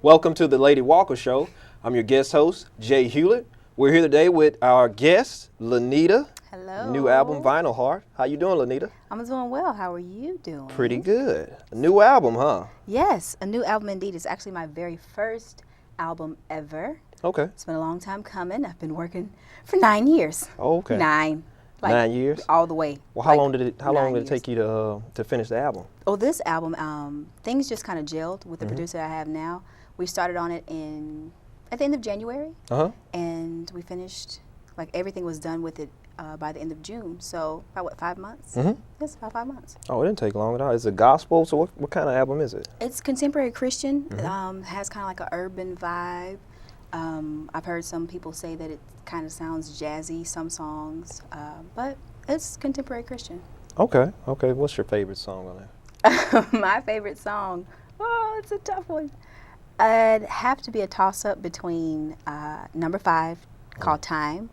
Welcome to the Lady Walker Show. I'm your guest host, Jay Hulitt. We're here today with our guest, LeNita. Hello. New album, Vinyl Heart. How you doing, LeNita? I'm doing well. How are you doing? Pretty good. A new album, huh? Yes, a new album indeed. It's actually my very first album ever. Okay. It's been a long time coming. I've been working for 9 years. Oh, okay. 9. 9 years? All the way. Well, how long did it take you to finish the album? Oh, this album, things just kind of gelled with the producer I have now. We started on it at the end of January. And we finished, like everything was done with it by the end of June. So about what, 5 months? Yes, about 5 months. Oh, it didn't take long at all. Is it gospel? So what kind of album is it? It's contemporary Christian. Has kind of like an urban vibe. I've heard some people say that it kind of sounds jazzy, some songs, but it's contemporary Christian. Okay. What's your favorite song on there? My favorite song, it's a tough one. It'd have to be a toss-up between number 5, called Time,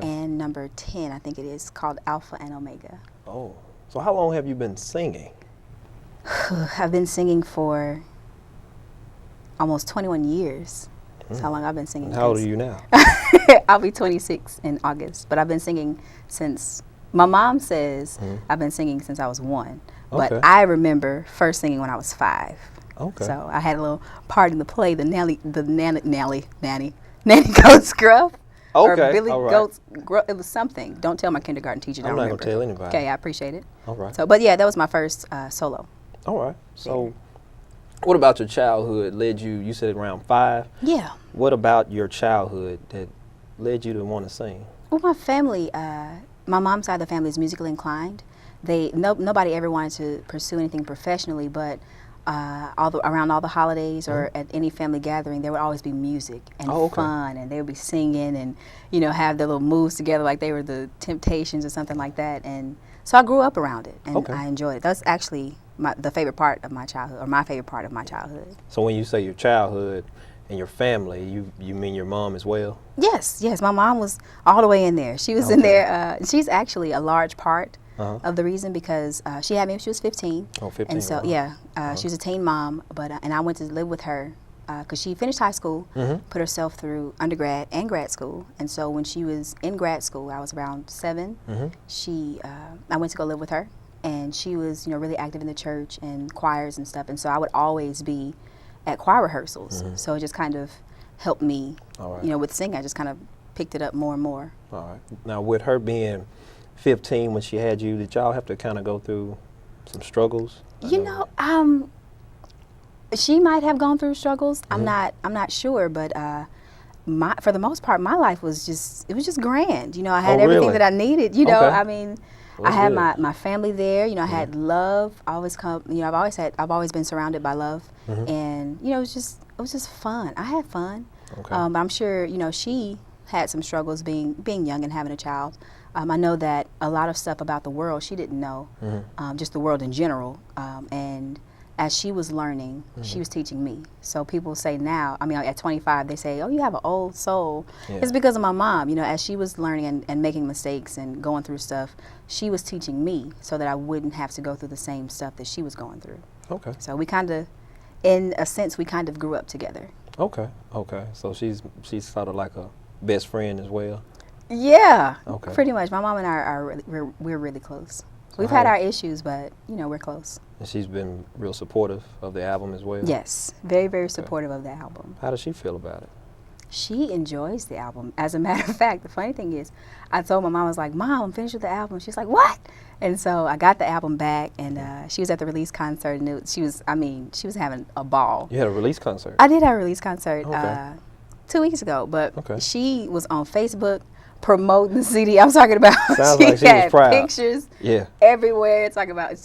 and number 10, I think it is, called Alpha and Omega. Oh, so how long have you been singing? I've been singing for almost 21 years. That's how long I've been singing. How old are you now? I'll be 26 in August, but I've been singing since, my mom says I've been singing since I was 1, but I remember first singing when I was 5. Okay. So I had a little part in the play, Nanny Goat's Gruff. Or Billy Goat's Gruff. It was something. Don't tell my kindergarten teacher. I'm not going to tell anybody. Okay, I appreciate it. All right. So, but yeah, that was my first solo. All right. So what about your childhood led you said around 5? Yeah. What about your childhood that led you to want to sing? Well, my family, my mom's side of the family is musically inclined. Nobody ever wanted to pursue anything professionally, but around all the holidays or at any family gathering, there would always be music and fun, and they would be singing and, have their little moves together like they were the Temptations or something like that. And so I grew up around it, and I enjoyed it. That's actually the favorite part of my childhood, or my favorite part of my childhood. So when you say your childhood and your family, you mean your mom as well? Yes. My mom was all the way in there. She was in there. She's actually a large part of the reason, because she had me when she was 15. Oh, 15. And so, she was a teen mom, but and I went to live with her because she finished high school, put herself through undergrad and grad school. And so when she was in grad school, I was around 7, I went to go live with her. And she was, really active in the church and choirs and stuff. And so I would always be at choir rehearsals. So it just kind of helped me, with singing. I just kind of picked it up more and more. All right. Now, with her being 15 when she had you, did y'all have to kind of go through some struggles? She might have gone through struggles. I'm not sure, but for the most part, my life was just grand. I had everything that I needed. I mean, I had my family there. I had love. I've always been surrounded by love, and it was just fun. I had fun. But I'm sure she had some struggles being young and having a child. I know that a lot of stuff about the world she didn't know, just the world in general. And as she was learning, she was teaching me. So people say now, at 25, they say, "Oh, you have an old soul." It's because of my mom. As she was learning and making mistakes and going through stuff, she was teaching me so that I wouldn't have to go through the same stuff that she was going through. Okay. So we kind of, in a sense, we kind of grew up together. Okay. So she's sort of like a best friend as well. Yeah. Okay. Pretty much. My mom and I we're really close. We've had our issues, but we're close. And she's been real supportive of the album as well? Yes, very, very supportive of the album. How does she feel about it? She enjoys the album. As a matter of fact, the funny thing is, I told my mom, I was like, "Mom, I'm finished with the album." She's like, "What?" And so I got the album back, and she was at the release concert, and she was having a ball. You had a release concert? I did have a release concert 2 weeks ago, but she was on Facebook promoting the CD I'm talking about. Sounds like she had was proud. Pictures everywhere. Talking about,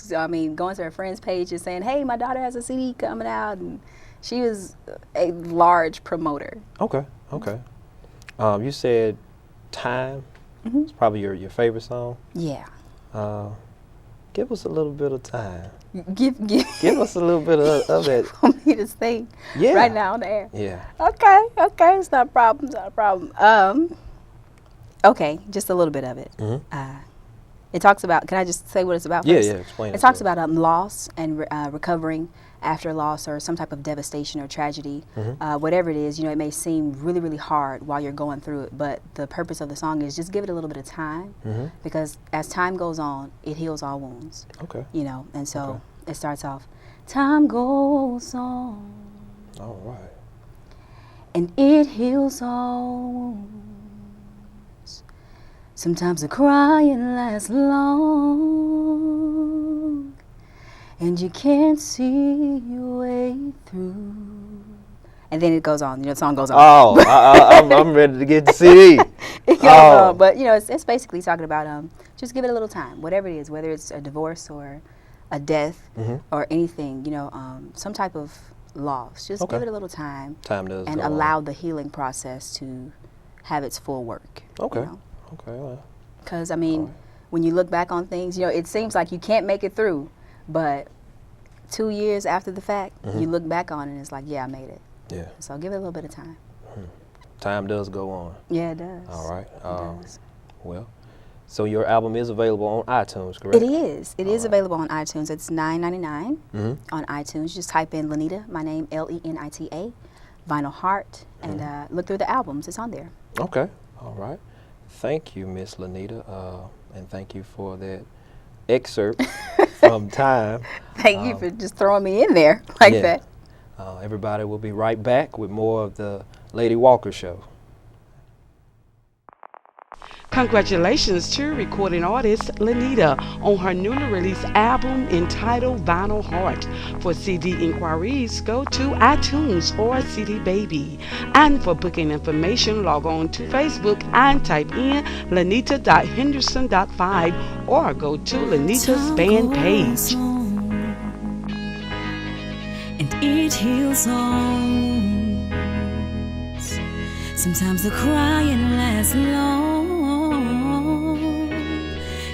going to her friends' pages saying, "Hey, my daughter has a CD coming out," and she was a large promoter. Okay. You said "Time." It's probably your favorite song. Yeah. Give us a little bit of time. Give us a little bit of that. For me to sing right now on the air. Yeah. Okay. It's not a problem. Okay, just a little bit of it. It talks about, can I just say what it's about Yeah, first? yeah, explain it. It talks about loss and recovering after loss or some type of devastation or tragedy, whatever it is. You know, it may seem really, really hard while you're going through it, but the purpose of the song is just give it a little bit of time, because as time goes on, it heals all wounds. Okay. You know, and so it starts off, time goes on. All right. And it heals all wounds. Sometimes the crying lasts long, and you can't see your way through. And then it goes on. You know, the song goes on. Oh, I'm ready to get the CD. It goes on, but you know, it's basically talking about just give it a little time, whatever it is, whether it's a divorce or a death or anything. You know, some type of loss. Just give it a little time. Time does and go allow on. the healing process to have its full work. Okay. You know? Okay. Well. Because, I mean, when you look back on things, you know, it seems like you can't make it through, but 2 years after the fact, you look back on it and it's like, yeah, I made it. Yeah. So give it a little bit of time. Time does go on. Yeah, it does. All right. It does. Well, so your album is available on iTunes, correct? It is. It is available on iTunes. It's $9.99 on iTunes. Just type in LeNita, my name, LENITA, Vinyl Heart, and look through the albums. It's on there. Okay. All right. Thank you, Miss LeNita, and thank you for that excerpt from Time. Thank you for just throwing me in there like that. Everybody will be right back with more of the Lady Walker Show. Congratulations to recording artist LeNita on her newly released album entitled Vinyl Heart. For CD inquiries, go to iTunes or CD Baby. And for booking information, log on to Facebook and type in lenita.henderson.5 or go to LeNita's band page. And it heals on. Sometimes the crying lasts long,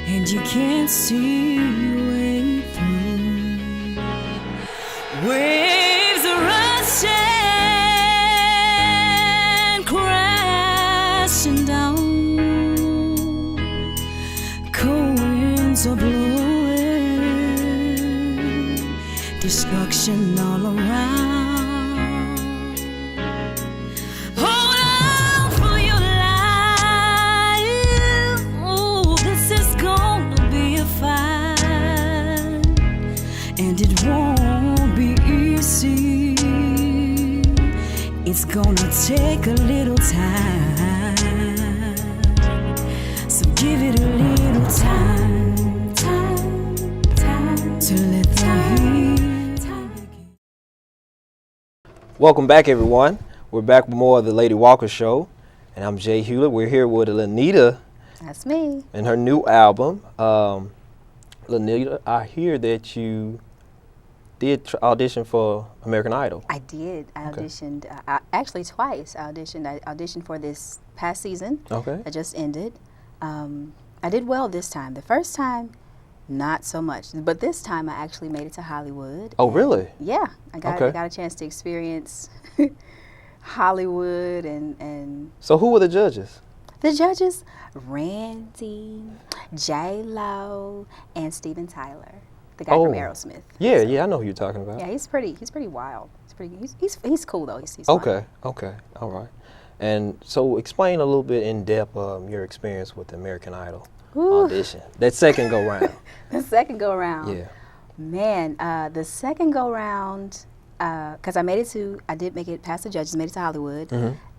and you can't see your way through. Waves are rushing, crashing down. Cold winds are blowing, destruction all around. Hold on for your life. Oh, this is gonna be a fight, and it won't be easy. It's gonna take a little time, so give it a little time to let the heat. Welcome back, everyone. We're back with more of the Lady Walker Show, and I'm Jay Hulitt. We're here with LeNita That's me. and her new album. LeNita, I hear that you did audition for American Idol. I did. I auditioned actually twice. I auditioned for this past season. Okay. that just ended. I did well this time. The first time, not so much. But this time, I actually made it to Hollywood. Oh, really? Yeah, I got Okay. a chance to experience Hollywood and So who were the judges? the judges: Randy, J-Lo, and Steven Tyler, the guy from Aerosmith. Yeah, yeah, I know who you're talking about. Yeah, he's pretty wild. He's cool though. He's fine. Okay, all right. And so explain a little bit in depth your experience with the American Idol audition. That second go round. The second go around. Yeah. Man, the second go round, because I did make it past the judges, made it to Hollywood.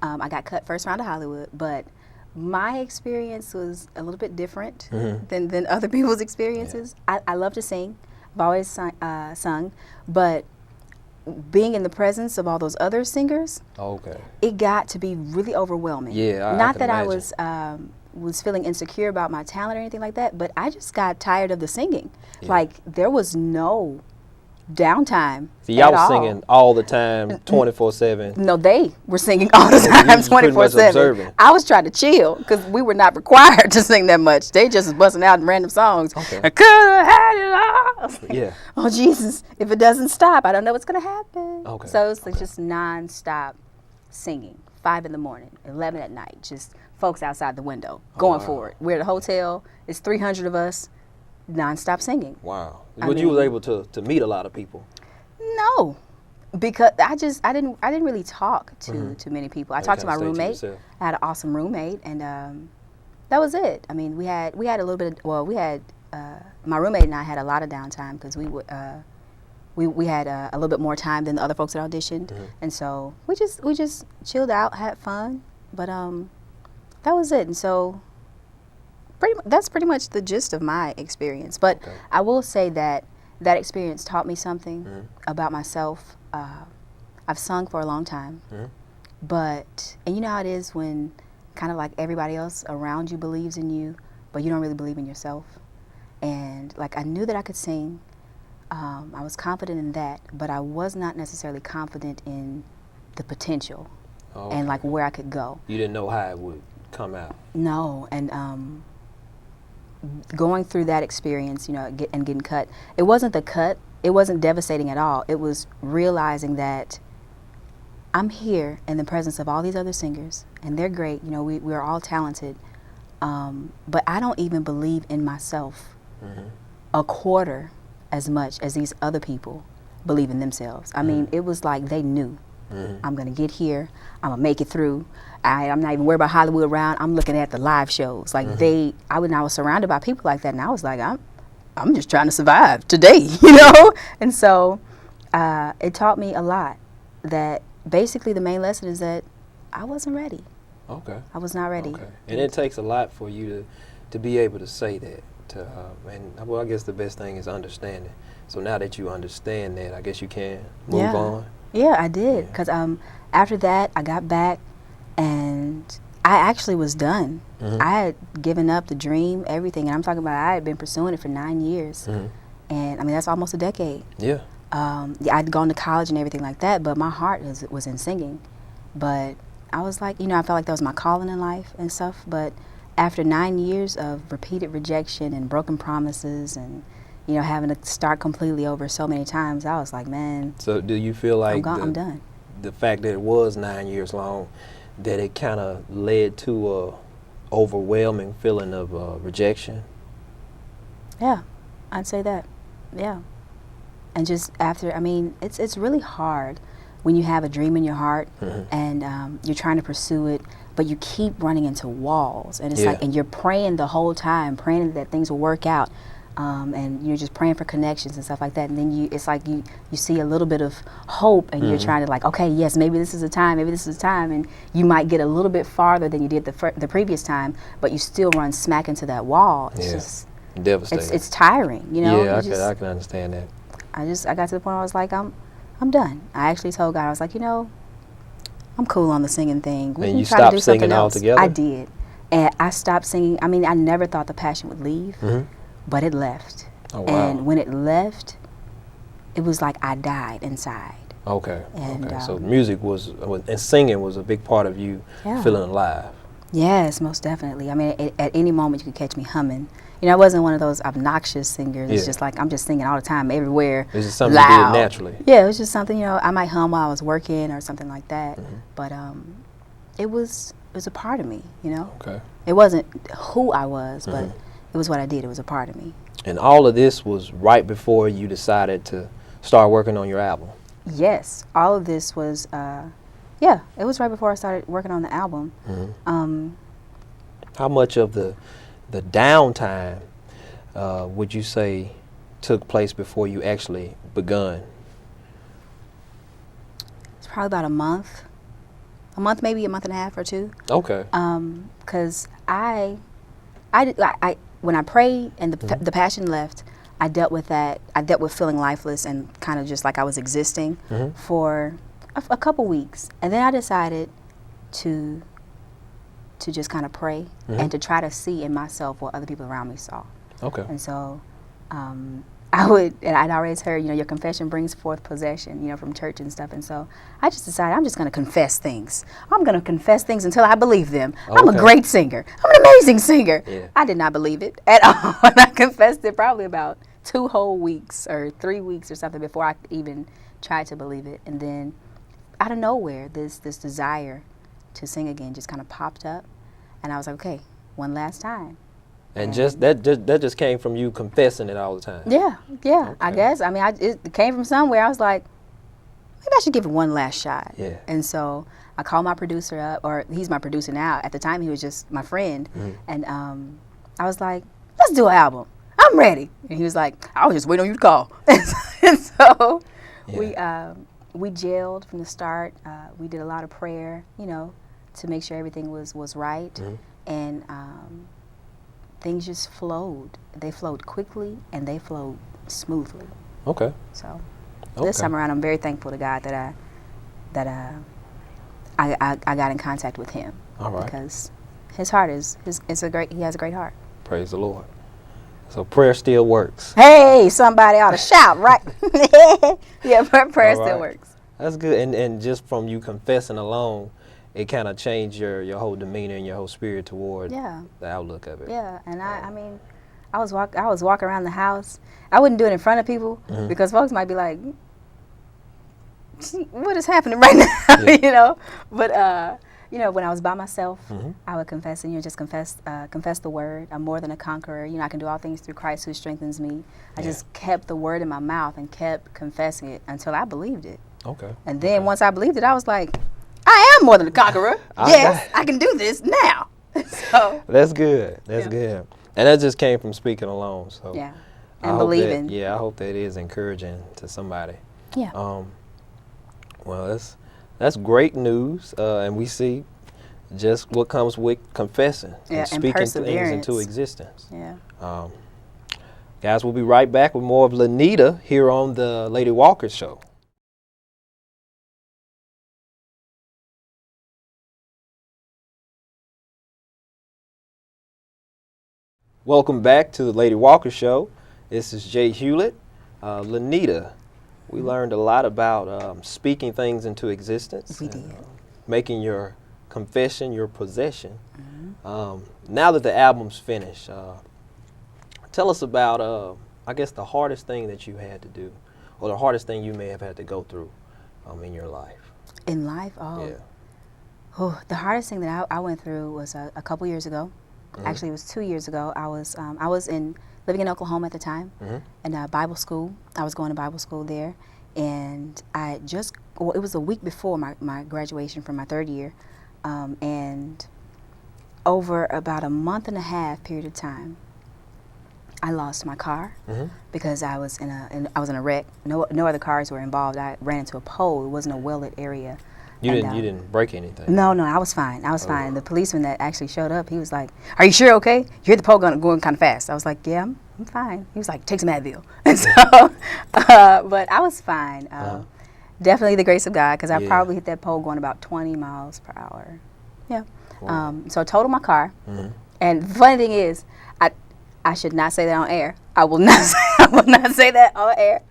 I got cut first round of Hollywood, but my experience was a little bit different than other people's experiences. Yeah. I love to sing. I've always sung, but being in the presence of all those other singers, it got to be really overwhelming. Yeah, Not I that imagine. I was feeling insecure about my talent or anything like that, but I just got tired of the singing. Yeah. Like, there was no downtime. So y'all at was all. singing all the time, 24/7. No, they were singing all the You time, was pretty much 24/7. observing. I was trying to chill because we were not required to sing that much. They just was busting out in random songs. Okay. I could have had it all. I was like, Yeah. oh Jesus! If it doesn't stop, I don't know what's gonna happen. Okay. So it's like just non-stop singing. 5 in the morning, 11 at night. Just folks outside the window going for it. We're at a hotel. It's 300 of us. nonstop singing. Wow. But you was able to meet a lot of people. No, because I didn't really talk to many people. I talked to my roommate. I had an awesome roommate, and that was it. I mean, we had a little bit. My roommate and I had a lot of downtime because we had a little bit more time than the other folks that auditioned, and so we just chilled out, had fun. But that was it, and so that's pretty much the gist of my experience. But I will say that experience taught me something about myself. I've sung for a long time, and you know how it is when kind of like everybody else around you believes in you, but you don't really believe in yourself. And like I knew that I could sing. I was confident in that, but I was not necessarily confident in the potential and like where I could go. You didn't know how it would come out. No, and going through that experience, you know, and getting cut, it wasn't the cut. It wasn't devastating at all. It was realizing that I'm here in the presence of all these other singers, and they're great. You know, we're all talented, but I don't even believe in myself a quarter as much as these other people believe in themselves. I mean, it was like they knew. I'm going to get here. I'm going to make it through. I'm not even worried about Hollywood around. I'm looking at the live shows. Like I was surrounded by people like that, and I was like, I'm just trying to survive today, you know? And so it taught me a lot that basically the main lesson is that I wasn't ready. Okay. I was not ready. Okay. And it takes a lot for you to be able to say that. And well, I guess the best thing is understanding. So now that you understand that, I guess you can move on. Yeah, I did. Because after that, I got back, and I actually was done. I had given up the dream, everything. And I'm talking about I had been pursuing it for 9 years. And, I mean, that's almost a decade. Yeah. I'd gone to college and everything like that, but my heart was in singing. But I was like, you know, I felt like that was my calling in life and stuff. But after 9 years of repeated rejection and broken promises and, you know, having to start completely over so many times, I was like, man. So do you feel like I'm done. The fact that it was 9 years long, that it kind of led to a overwhelming feeling of rejection? Yeah, I'd say that. Yeah. And just after, I mean, it's really hard when you have a dream in your heart and you're trying to pursue it, but you keep running into walls. And it's like, and you're praying the whole time, praying that things will work out. And you're just praying for connections and stuff like that. And then it's like you see a little bit of hope, and you're trying to like, okay, yes, maybe this is the time, maybe this is the time. And you might get a little bit farther than you did the previous time, but you still run smack into that wall. It's just devastating. It's tiring, you know? Yeah, I can understand that. I got to the point where I was like, I'm done. I actually told God, I was like, you know, I'm cool on the singing thing. And you stopped singing altogether? I did. And I stopped singing. I mean, I never thought the passion would leave, but it left. Oh, wow. And when it left, it was like I died inside. Okay. And, okay. So music and singing was a big part of you feeling alive. Yes, most definitely. I mean, at any moment you could catch me humming. You know, I wasn't one of those obnoxious singers. It's just like I'm just singing all the time, everywhere. It's just something loud. you did naturally. Yeah, it was just something, you know, I might hum while I was working or something like that. But it was a part of me, you know. Okay. It wasn't who I was, but it was what I did. It was a part of me. And all of this was right before you decided to start working on your album. Yes, all of this was, it was right before I started working on the album. How much of the downtime would you say took place before you actually begun? It's probably about a month, maybe a month and a half or two. Okay. Because I when I prayed and the passion left, I dealt with that. I dealt with feeling lifeless and kind of just like I was existing for a couple weeks, and then I decided to just kind of pray and to try to see in myself what other people around me saw. Okay. And so I'd always heard, you know, your confession brings forth possession, you know, from church and stuff. And so I just decided I'm just going to confess things. I'm going to confess things until I believe them. Okay. I'm a great singer. I'm an amazing singer. Yeah. I did not believe it at all. And I confessed it probably about 2 whole weeks or 3 weeks or something before I even tried to believe it. And then out of nowhere, this desire to sing again just kind of popped up. And I was like, okay, one last time. And that just came from you confessing it all the time. Yeah, yeah. Okay. I guess. I mean, it came from somewhere. I was like, maybe I should give it one last shot. Yeah. And so I called my producer up, or he's my producer now. At the time, he was just my friend. And I was like, let's do an album. I'm ready. And he was like, I was just waiting on you to call. And so we gelled from the start. We did a lot of prayer, you know, to make sure everything was right. And things just flowed. They flowed quickly and they flowed smoothly. Okay. So this time around, I'm very thankful to God that I got in contact with him. All right. Because his heart he has a great heart. Praise the Lord. So prayer still works. Hey, somebody ought to shout, right? Yeah, prayer still works. That's good. And just from you confessing alone, it kind of changed your whole demeanor and your whole spirit toward the outlook of it. Yeah, and I mean, I was walking around the house. I wouldn't do it in front of people because folks might be like, what is happening right now? You know? But you know, when I was by myself, I would confess, and just confess the word. I'm more than a conqueror. You know, I can do all things through Christ who strengthens me. I just kept the word in my mouth and kept confessing it until I believed it. Okay. And then once I believed it, I was like, I am more than a conqueror. Yes, I can do this now. So that's good. That's good. And that just came from speaking alone. So yeah, and believing. I hope that is encouraging to somebody. Yeah. Well, that's great news, and we see just what comes with confessing and speaking things into existence. Yeah. Guys, we'll be right back with more of LeNita here on the Lady Walker Show. Welcome back to the Lady Walker Show. This is Jay Hulitt. LeNita, we learned a lot about speaking things into existence. We did. Making your confession your possession. Now that the album's finished, tell us about, I guess, the hardest thing that you had to do, or the hardest thing you may have had to go through in your life. In life? Oh, the hardest thing that I went through was a couple years ago. Actually, it was 2 years ago. I was living in Oklahoma at the time, in Bible school. I was going to Bible school there, and it was a week before my graduation from my third year, and over about a month and a half period of time, I lost my car because I was in a wreck. No other cars were involved. I ran into a pole. It wasn't a well-lit area. You didn't break anything? No, I was fine. I was fine. The policeman that actually showed up, he was like, "Are you sure? Okay? You hear the pole going kind of fast." I was like, "Yeah, I'm fine." He was like, "Take some Advil." And so, but I was fine. Definitely the grace of God, because I probably hit that pole going about 20 miles per hour. Yeah. Wow. So I totaled my car. And the funny thing is, I should not say that on air. I will not say that on air.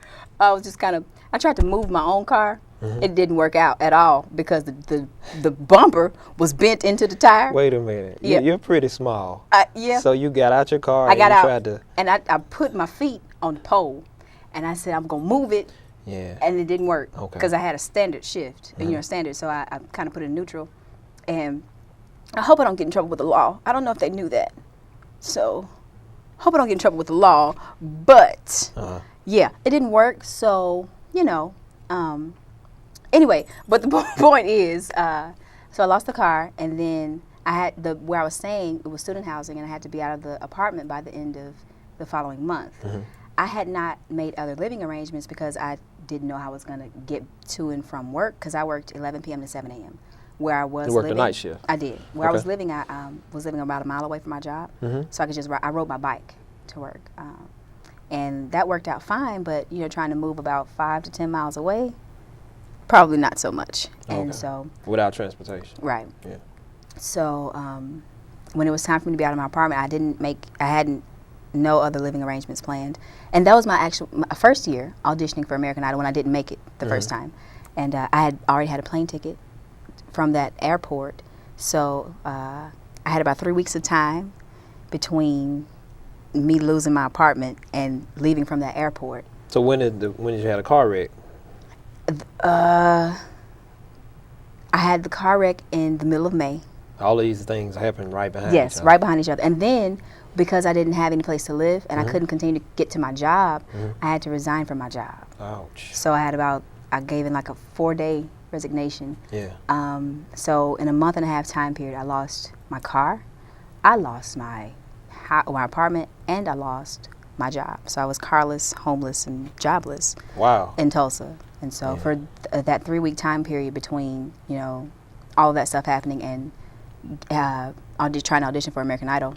I was just I tried to move my own car. It didn't work out at all because the bumper was bent into the tire. Wait a minute. Yeah. You're pretty small. Yeah. So you got out your car and you tried to... And I put my feet on the pole, and I said, I'm going to move it. Yeah. And it didn't work because Okay. I had a standard shift, standard. So I kind of put it in neutral. And I hope I don't get in trouble with the law. I don't know if they knew that. So hope I don't get in trouble with the law. But, yeah, it didn't work. So, anyway, but the point is, so I lost the car, and then I had where I was staying, it was student housing, and I had to be out of the apartment by the end of the following month. I had not made other living arrangements because I didn't know how I was going to get to and from work, because I worked 11 p.m. to 7 a.m. Where I was You worked living, a night shift? I did. Where I was living, I was living about a mile away from my job, so I could I rode my bike to work. And that worked out fine, but, trying to move about 5 to 10 miles away, probably not so much. And so without transportation. Right. Yeah. So when it was time for me to be out of my apartment, I hadn't no other living arrangements planned. And that was my first year auditioning for American Idol when I didn't make it the first time. And I had already had a plane ticket from that airport. So I had about 3 weeks of time between me losing my apartment and leaving from that airport. So when did you have a car wreck? I had the car wreck in the middle of May. All these things happened right behind each Yes, other. right behind each other. And then because I didn't have any place to live and I couldn't continue to get to my job, I had to resign from my job. Ouch. So I gave in like a 4-day resignation. Yeah. So in a month and a half time period, I lost my car, I lost my apartment, and I lost my job. So I was carless, homeless, and jobless. Wow. In Tulsa. And so for that 3-week time period between, you know, all of that stuff happening and trying to audition for American Idol,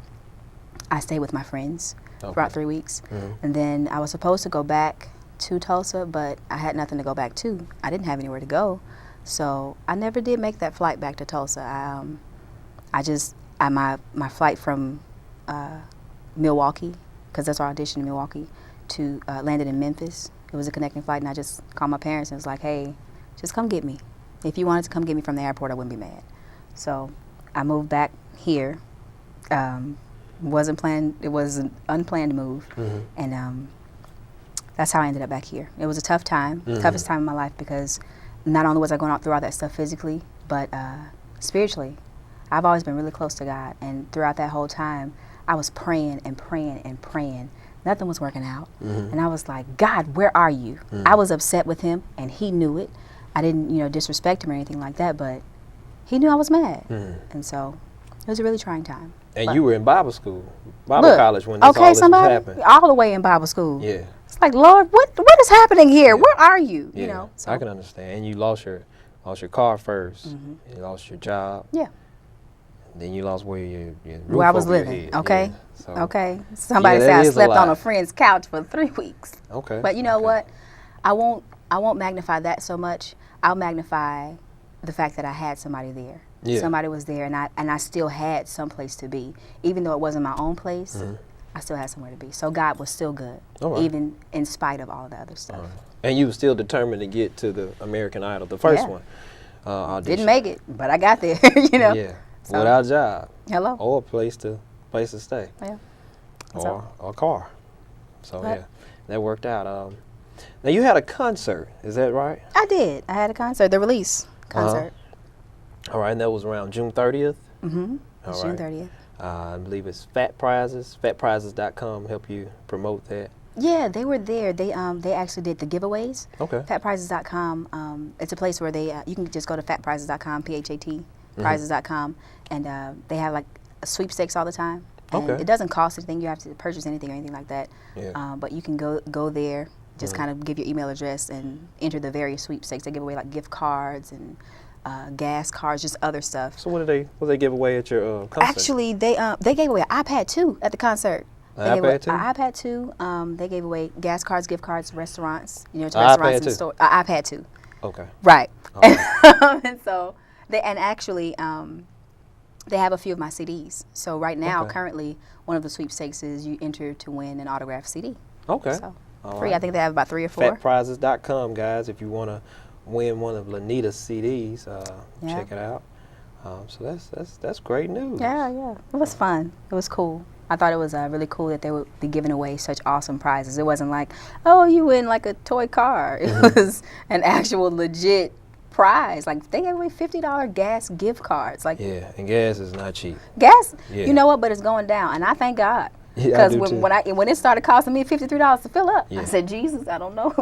I stayed with my friends for about 3 weeks. And then I was supposed to go back to Tulsa, but I had nothing to go back to. I didn't have anywhere to go. So I never did make that flight back to Tulsa. My flight from Milwaukee, because that's our audition in Milwaukee, to landed in Memphis. It was a connecting flight, and I just called my parents and was like, hey, just come get me. If you wanted to come get me from the airport, I wouldn't be mad. So I moved back here. Wasn't planned. It was an unplanned move, and that's how I ended up back here. It was a tough time, toughest time in my life, because not only was I going out through all that stuff physically, but spiritually. I've always been really close to God, and throughout that whole time, I was praying and praying and praying. Nothing was working out, and I was like, God, where are you? I was upset with him, and he knew it. I didn't, you know, disrespect him or anything like that, but he knew I was mad, and so it was a really trying time. And you were in Bible school, college when all this was happening. All the way in Bible school. Yeah. It's like, Lord, what is happening here? Where are you? Yeah. You know. So. I can understand. And you lost your car first. You lost your job. Yeah. Then you lost where I was living. Okay. Yeah. So, okay. Somebody said I slept on a friend's couch for 3 weeks. Okay. But you know what? I won't magnify that so much. I'll magnify the fact that I had somebody there. Yeah. Somebody was there, and I still had some place to be. Even though it wasn't my own place, I still had somewhere to be. So God was still good, even in spite of all the other stuff. And you were still determined to get to the American Idol, the first one. Audition. Didn't make it, but I got there. You know. Yeah. So, without a job. Hello. Or a place to stay. Yeah. Or a car. So yeah, that worked out. Now you had a concert, is that right? I did. I had a concert, the release concert. All right, and that was around June 30th? June 30th. I believe it's Fat Prizes. FatPrizes.com help you promote that. Yeah, they were there. They actually did the giveaways. Okay. FatPrizes.com. It's a place where you can just go to FatPrizes.com, PHAT, prizes.com, and they have like sweepstakes all the time. And it doesn't cost anything. You have to purchase anything or anything like that. Yeah. But you can go there, just kind of give your email address and enter the various sweepstakes. They give away like gift cards and gas cards, just other stuff. So what did they give away at your concert? Actually, they gave away an iPad 2 at the concert. An iPad 2? An iPad 2. They gave away gas cards, gift cards, restaurants, to restaurants and stores. iPad 2. Okay. Right. Right. And so they have a few of my CDs. So right now, currently, one of the sweepstakes is you enter to win an autographed CD. Okay. So free. Right. I think they have about 3 or 4. Fatprizes.com, guys, if you want to win one of LeNita's CDs, check it out. So that's great news. Yeah. It was fun. It was cool. I thought it was really cool that they would be giving away such awesome prizes. It wasn't like, oh, you win like a toy car. It was an actual legit prize. Like they gave away $50 gas gift cards. Like and gas is not cheap. Gas, you know what? But it's going down, and I thank God. Because when it started costing me $53 to fill up, I said, Jesus, I don't know,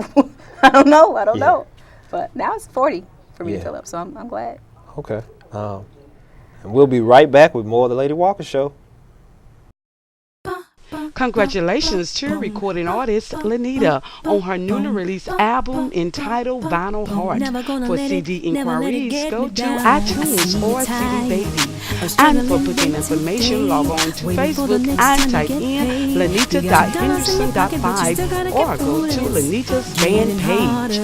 I don't know. But now it's $40 for me to fill up, so I'm glad. Okay, and we'll be right back with more of the Lady Walker Show. Congratulations to recording artist LeNita on her newly released album entitled Vinyl Heart. For CD inquiries, go to iTunes or CD Baby. And for booking information, log on to Facebook and type in lenita.henderson.5 or go to LeNita's fan page.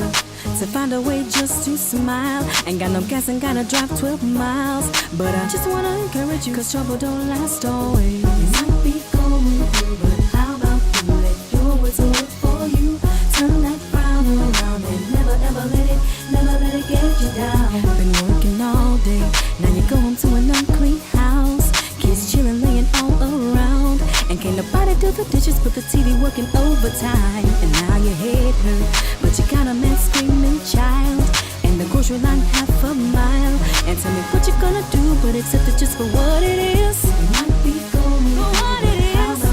To find a way just to smile. Ain't got no gas and gotta drive 12 miles. But I just wanna encourage you, cause trouble don't last always. You might be going through, but how about you let your words work for you? Turn that frown around and never let it get you down. Been working all day, now you go home to an unclean house. Kids chilling, laying all around. And can't nobody do the dishes but the TV working overtime. And now your head hurt, but you got a man screaming child. And the grocery line half a mile. And tell me what you gonna do, but accept it just for what it is. You might be going for what it is.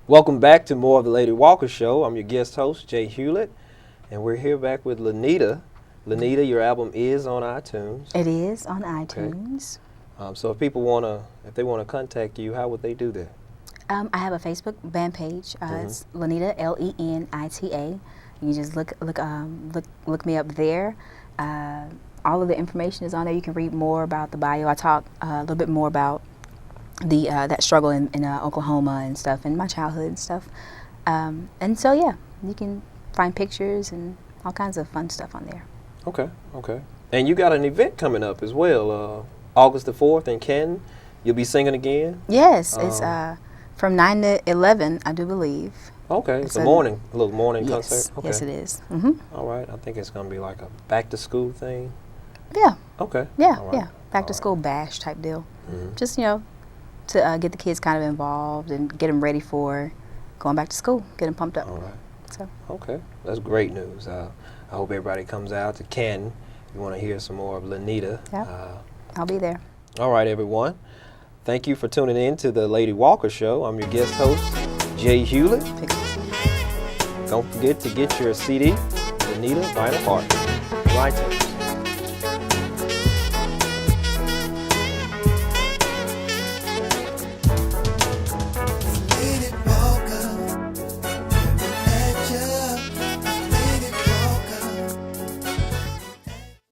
Welcome back to more of the Lady Walker Show. I'm your guest host, Jay Hulitt, and we're here back with LeNita. LeNita, your album is on iTunes. It is on iTunes. Okay. So if people if they wanna contact you, how would they do that? I have a Facebook band page. It's LeNita, LENITA. You can just look me up there. All of the information is on there. You can read more about the bio. I talk a little bit more about that struggle in Oklahoma and stuff, and my childhood and stuff. And so yeah, you can find pictures and all kinds of fun stuff on there. Okay, okay. And you got an event coming up as well, August the 4th in Canton. You'll be singing again? Yes, it's from 9 to 11, I do believe. Okay, it's a little morning concert. Okay. Yes, it is. All right, I think it's going to be like a back-to-school thing. Yeah. Okay. Yeah, right. yeah. Back-to-school bash type deal. Just, to get the kids kind of involved and get them ready for going back to school, get them pumped up. All right. So. Okay, that's great news. I hope everybody comes out to Canton. You want to hear some more of LeNita. Yeah, I'll be there. All right, everyone. Thank you for tuning in to the Lady Walker Show. I'm your guest host, Jay Hulitt. Don't forget to get your CD, LeNita Vinyl Heart. Right.